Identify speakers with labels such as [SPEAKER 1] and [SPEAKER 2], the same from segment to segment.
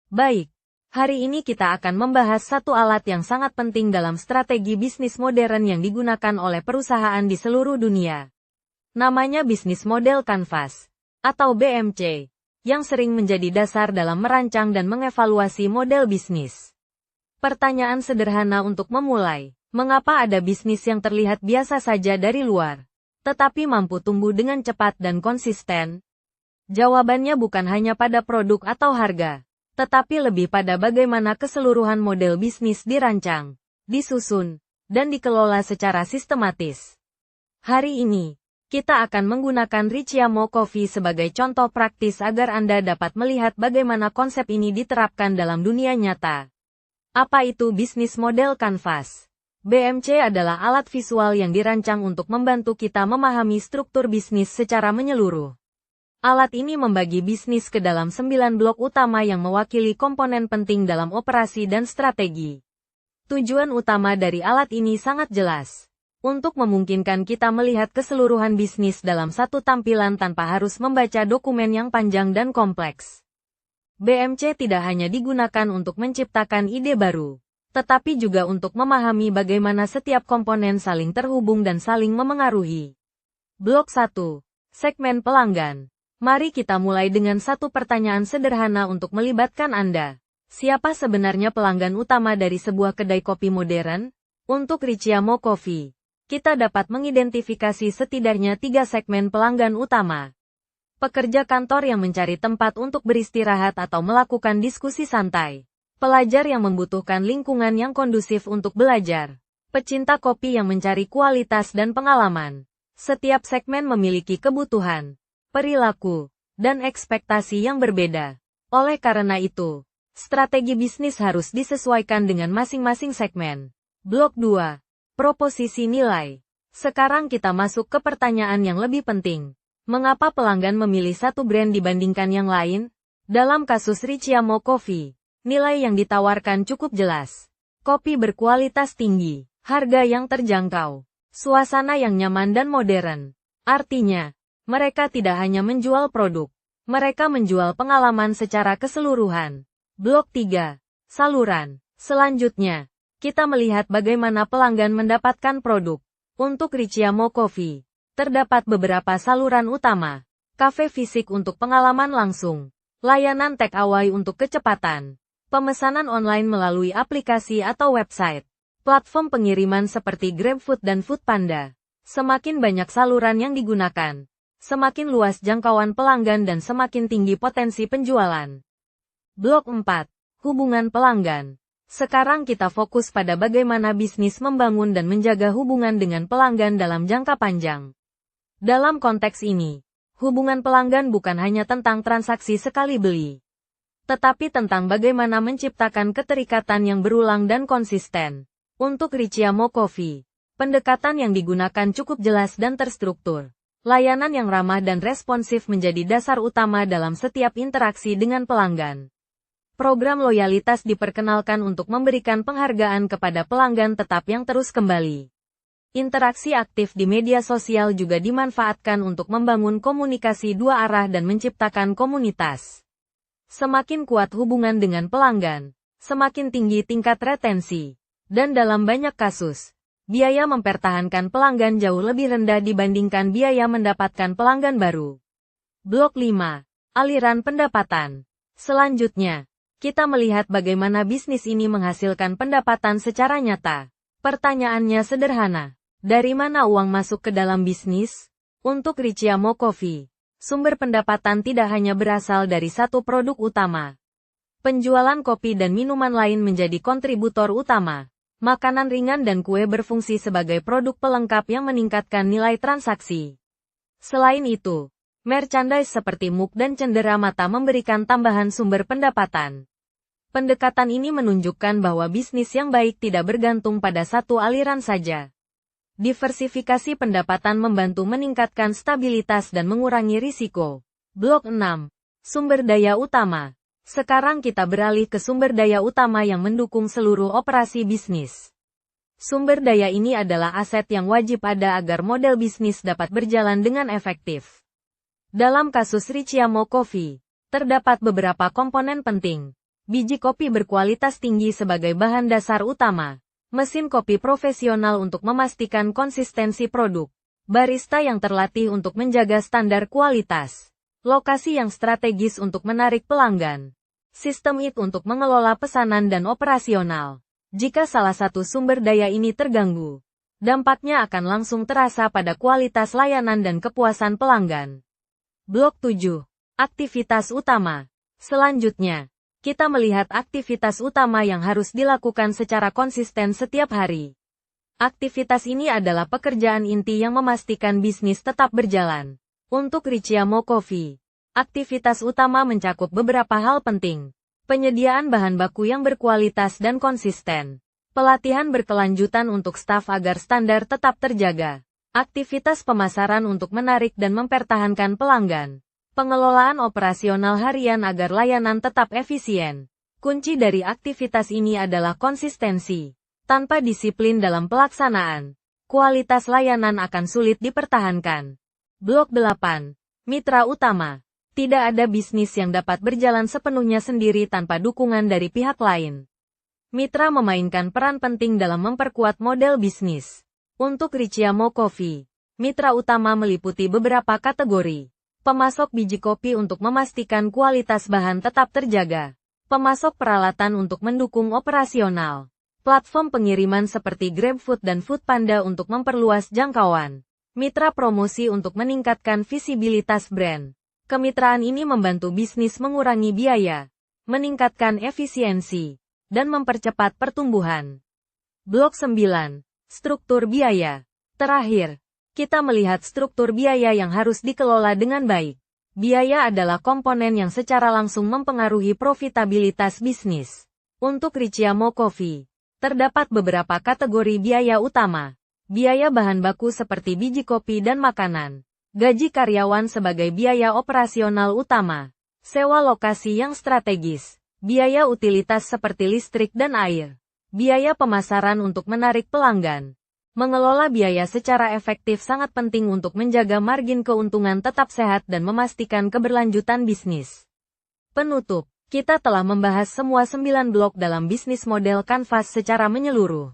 [SPEAKER 1] Baik, hari ini kita akan membahas satu alat yang sangat penting dalam strategi bisnis modern yang digunakan oleh perusahaan di seluruh dunia. Namanya bisnis model kanvas, atau BMC, yang sering menjadi dasar dalam merancang dan mengevaluasi model bisnis. Pertanyaan sederhana untuk memulai, mengapa ada bisnis yang terlihat biasa saja dari luar, tetapi mampu tumbuh dengan cepat dan konsisten? Jawabannya bukan hanya pada produk atau harga, tetapi lebih pada bagaimana keseluruhan model bisnis dirancang, disusun, dan dikelola secara sistematis. Hari ini, kita akan menggunakan Ricciamo Coffee sebagai contoh praktis agar Anda dapat melihat bagaimana konsep ini diterapkan dalam dunia nyata. Apa itu bisnis model kanvas? BMC adalah alat visual yang dirancang untuk membantu kita memahami struktur bisnis secara menyeluruh. Alat ini membagi bisnis ke dalam 9 blok utama yang mewakili komponen penting dalam operasi dan strategi. Tujuan utama dari alat ini sangat jelas, untuk memungkinkan kita melihat keseluruhan bisnis dalam satu tampilan tanpa harus membaca dokumen yang panjang dan kompleks. BMC tidak hanya digunakan untuk menciptakan ide baru, tetapi juga untuk memahami bagaimana setiap komponen saling terhubung dan saling memengaruhi. Blok 1. Segmen pelanggan. Mari kita mulai dengan satu pertanyaan sederhana untuk melibatkan Anda. Siapa sebenarnya pelanggan utama dari sebuah kedai kopi modern? Untuk Ricciamo Coffee, kita dapat mengidentifikasi setidaknya 3 segmen pelanggan utama. Pekerja kantor yang mencari tempat untuk beristirahat atau melakukan diskusi santai. Pelajar yang membutuhkan lingkungan yang kondusif untuk belajar. Pecinta kopi yang mencari kualitas dan pengalaman. Setiap segmen memiliki kebutuhan, perilaku, dan ekspektasi yang berbeda. Oleh karena itu, strategi bisnis harus disesuaikan dengan masing-masing segmen. Blok 2. Proposisi nilai. Sekarang kita masuk ke pertanyaan yang lebih penting. Mengapa pelanggan memilih satu brand dibandingkan yang lain? Dalam kasus Ricciamo Coffee, nilai yang ditawarkan cukup jelas. Kopi berkualitas tinggi, harga yang terjangkau, suasana yang nyaman dan modern. Artinya, mereka tidak hanya menjual produk, mereka menjual pengalaman secara keseluruhan. Blok 3. Saluran. Selanjutnya, kita melihat bagaimana pelanggan mendapatkan produk. Untuk Ricciamo Coffee, terdapat beberapa saluran utama. Kafe fisik untuk pengalaman langsung, layanan take away untuk kecepatan, pemesanan online melalui aplikasi atau website, platform pengiriman seperti GrabFood dan Foodpanda. Semakin banyak saluran yang digunakan, semakin luas jangkauan pelanggan dan semakin tinggi potensi penjualan. Blok 4. Hubungan pelanggan. Sekarang kita fokus pada bagaimana bisnis membangun dan menjaga hubungan dengan pelanggan dalam jangka panjang. Dalam konteks ini, hubungan pelanggan bukan hanya tentang transaksi sekali beli, tetapi tentang bagaimana menciptakan keterikatan yang berulang dan konsisten. Untuk Ricciamo Coffee, pendekatan yang digunakan cukup jelas dan terstruktur. Layanan yang ramah dan responsif menjadi dasar utama dalam setiap interaksi dengan pelanggan. Program loyalitas diperkenalkan untuk memberikan penghargaan kepada pelanggan tetap yang terus kembali. Interaksi aktif di media sosial juga dimanfaatkan untuk membangun komunikasi dua arah dan menciptakan komunitas. Semakin kuat hubungan dengan pelanggan, semakin tinggi tingkat retensi. Dan dalam banyak kasus, biaya mempertahankan pelanggan jauh lebih rendah dibandingkan biaya mendapatkan pelanggan baru. Blok 5. Aliran pendapatan. Selanjutnya, kita melihat bagaimana bisnis ini menghasilkan pendapatan secara nyata. Pertanyaannya sederhana. Dari mana uang masuk ke dalam bisnis? Untuk Ricciamo Coffee, sumber pendapatan tidak hanya berasal dari satu produk utama. Penjualan kopi dan minuman lain menjadi kontributor utama. Makanan ringan dan kue berfungsi sebagai produk pelengkap yang meningkatkan nilai transaksi. Selain itu, merchandise seperti mug dan cenderamata memberikan tambahan sumber pendapatan. Pendekatan ini menunjukkan bahwa bisnis yang baik tidak bergantung pada satu aliran saja. Diversifikasi pendapatan membantu meningkatkan stabilitas dan mengurangi risiko. Blok 6. Sumber daya utama. Sekarang kita beralih ke sumber daya utama yang mendukung seluruh operasi bisnis. Sumber daya ini adalah aset yang wajib ada agar model bisnis dapat berjalan dengan efektif. Dalam kasus Ricciamo Coffee, terdapat beberapa komponen penting. biji kopi berkualitas tinggi sebagai bahan dasar utama, mesin kopi profesional untuk memastikan konsistensi produk, barista yang terlatih untuk menjaga standar kualitas, lokasi yang strategis untuk menarik pelanggan, sistem IT untuk mengelola pesanan dan operasional. Jika salah satu sumber daya ini terganggu, dampaknya akan langsung terasa pada kualitas layanan dan kepuasan pelanggan. Blok 7. Aktivitas utama. Selanjutnya, kita melihat aktivitas utama yang harus dilakukan secara konsisten setiap hari. Aktivitas ini adalah pekerjaan inti yang memastikan bisnis tetap berjalan. Untuk Ricciamo Coffee, aktivitas utama mencakup beberapa hal penting. Penyediaan bahan baku yang berkualitas dan konsisten. Pelatihan berkelanjutan untuk staf agar standar tetap terjaga. Aktivitas pemasaran untuk menarik dan mempertahankan pelanggan. Pengelolaan operasional harian agar layanan tetap efisien. Kunci dari aktivitas ini adalah konsistensi. Tanpa disiplin dalam pelaksanaan, kualitas layanan akan sulit dipertahankan. Blok 8. Mitra utama. Tidak ada bisnis yang dapat berjalan sepenuhnya sendiri tanpa dukungan dari pihak lain. Mitra memainkan peran penting dalam memperkuat model bisnis. Untuk Ricciamo Coffee, mitra utama meliputi beberapa kategori. Pemasok biji kopi untuk memastikan kualitas bahan tetap terjaga. Pemasok peralatan untuk mendukung operasional. Platform pengiriman seperti GrabFood dan Foodpanda untuk memperluas jangkauan. Mitra promosi untuk meningkatkan visibilitas brand. Kemitraan ini membantu bisnis mengurangi biaya, meningkatkan efisiensi, dan mempercepat pertumbuhan. Blok 9. Struktur biaya. Terakhir, kita melihat struktur biaya yang harus dikelola dengan baik. Biaya adalah komponen yang secara langsung mempengaruhi profitabilitas bisnis. Untuk Ricciamo Coffee, terdapat beberapa kategori biaya utama. Biaya bahan baku seperti biji kopi dan makanan. Gaji karyawan sebagai biaya operasional utama. Sewa lokasi yang strategis. Biaya utilitas seperti listrik dan air. Biaya pemasaran untuk menarik pelanggan. Mengelola biaya secara efektif sangat penting untuk menjaga margin keuntungan tetap sehat dan memastikan keberlanjutan bisnis. Penutup, kita telah membahas semua 9 blok dalam bisnis model Canvas secara menyeluruh.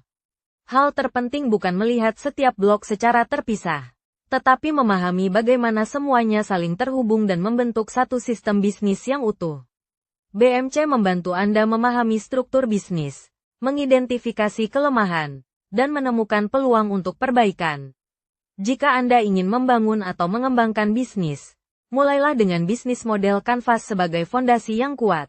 [SPEAKER 1] Hal terpenting bukan melihat setiap blok secara terpisah, tetapi memahami bagaimana semuanya saling terhubung dan membentuk satu sistem bisnis yang utuh. BMC membantu Anda memahami struktur bisnis, mengidentifikasi kelemahan, dan menemukan peluang untuk perbaikan. Jika Anda ingin membangun atau mengembangkan bisnis, mulailah dengan bisnis model Canvas sebagai fondasi yang kuat.